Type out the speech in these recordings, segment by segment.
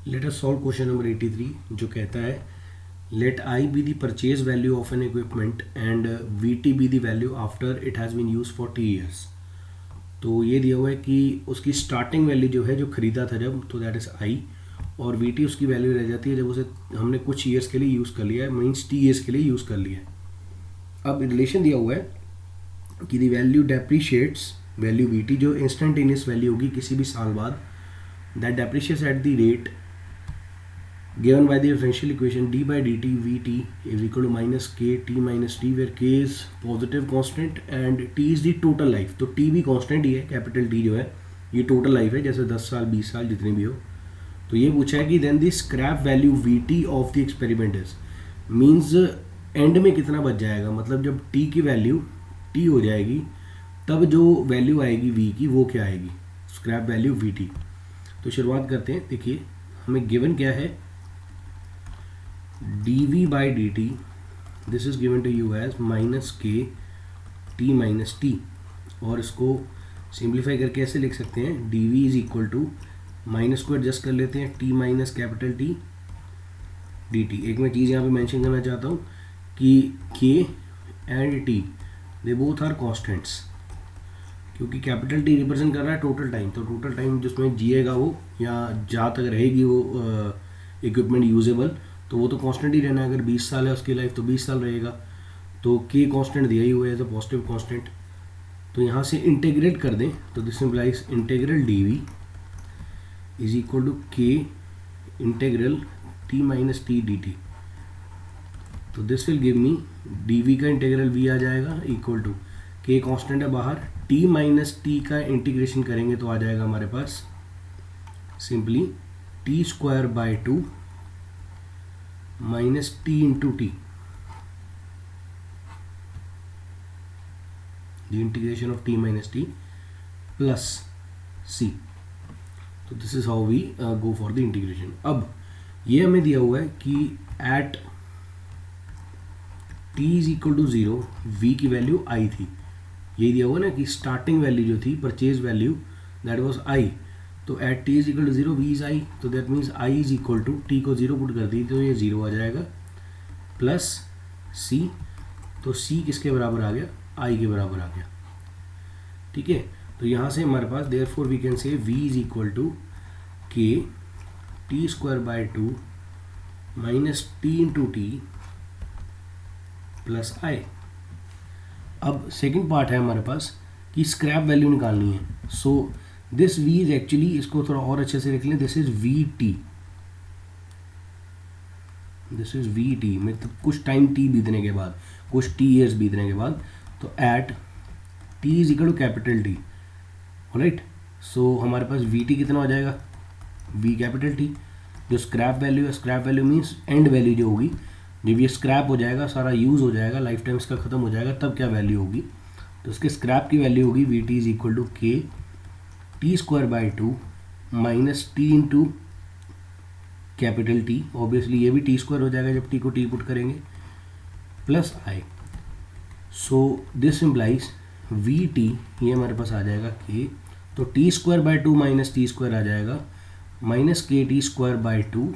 Late us solve question number 83 जो कहता है let I be the purchase value of an equipment and V T be the value after it has been use for 2 years. तो ये दिया हुआ है कि उसकी स्टार्टिंग वैल्यू जो है जो ख़रीदा था जब, तो दैट इज़ आई, और वी टी उसकी वैल्यू रह जाती है जब उसे हमने कुछ ईयर्स के लिए यूज़ कर लिया है, मीन्स टी ईयर्स के लिए यूज़ कर लिया है। अब रिलेशन दिया हुआ है कि the value depreciates, value V T जो इंस्टेंटेनियस वैल्यू होगी किसी भी साल बाद, that depreciates at the rate given by the differential equation d by dt vt is equal to minus k t minus t, where k is positive constant and t is the total life। तो t भी constant ही है, capital T जो है ये total life है, जैसे 10 साल 20 साल जितने भी हो। तो ये पूछा है कि then the scrap value vt of the experiment is, means end में कितना बच जाएगा, मतलब जब t की वैल्यू t हो जाएगी तब जो वैल्यू आएगी v की वो क्या आएगी, स्क्रैप वैल्यू vt। तो शुरुआत करते हैं। देखिए हमें गिवन क्या है, dv by dt, this is given to you as minus k t minus t, और इसको सिंप्लीफाई करके ऐसे लिख सकते हैं dv is equal to minus को एडजस्ट कर लेते हैं t minus capital T dt। एक मैं चीज़ यहाँ पे मेंशन करना चाहता हूँ कि k and t they both are constants, क्योंकि कैपिटल T रिप्रेजेंट कर रहा है टोटल टाइम, तो टोटल टाइम जिसमें जिएगा वो या जहाँ तक रहेगी वो इक्विपमेंट यूजेबल, तो वो तो कांस्टेंट ही रहना है। अगर 20 साल है उसकी लाइफ तो 20 साल रहेगा। तो के कांस्टेंट दिया ही हुआ है एज अ पॉजिटिव कांस्टेंट, तो यहाँ से इंटीग्रेट कर दें तो this implies integral D V is equal to K integral T minus T D T. तो this will give me D V का इंटीग्रल वी आ जाएगा इक्वल टू के कांस्टेंट है बाहर, टी माइनस टी का इंटीग्रेशन करेंगे तो आ जाएगा हमारे पास simply T square by 2 minus T into T, the integration of T minus T plus C. तो this is how we go for the integration. अब ये हमें दिया हुआ है कि at T is equal to 0 V की वैल्यू आई थी, ये दिया हुआ ना कि स्टार्टिंग वैल्यू जो थी purchase value that was I, तो at T is equal to 0 V is I, तो that means I is equal to T को 0 पुट कर दी तो ये 0 आ जाएगा प्लस सी। तो सी किसके बराबर आ गया, आई के बराबर आ गया। ठीक है, तो यहाँ से हमारे पास therefore we can say V is equal to K T square by 2 minus T into T plus I. अब सेकेंड पार्ट है हमारे पास कि स्क्रैप वैल्यू निकालनी है। So this v is actually, इसको थोड़ा और अच्छे से लिख लें, this is we T, this is we T में तो कुछ टाइम t बीतने के बाद, कुछ t ईयर्स बीतने के बाद, तो at t is equal to capital T, right. So हमारे पास वी टी कितना हो जाएगा, v कैपिटल T, जो स्क्रैप वैल्यू है, scrap value means end value जो होगी, जब ये स्क्रैप हो जाएगा, सारा यूज़ हो जाएगा, लाइफ टाइम इसका ख़त्म हो जाएगा, तब क्या वैल्यू होगी, तो उसके स्क्रैप की वैल्यू होगी V T is equal to K T square by 2 minus T into capital T, obviously ये भी टी स्क्वायर हो जाएगा जब टी को टी पुट करेंगे, plus I. So this implies V T, ये हमारे पास आ जाएगा के, तो T square by 2 minus T square आ जाएगा minus K T square by 2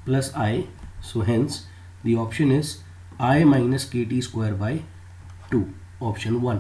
plus I. So hence the option is I minus K T square by 2, option 1।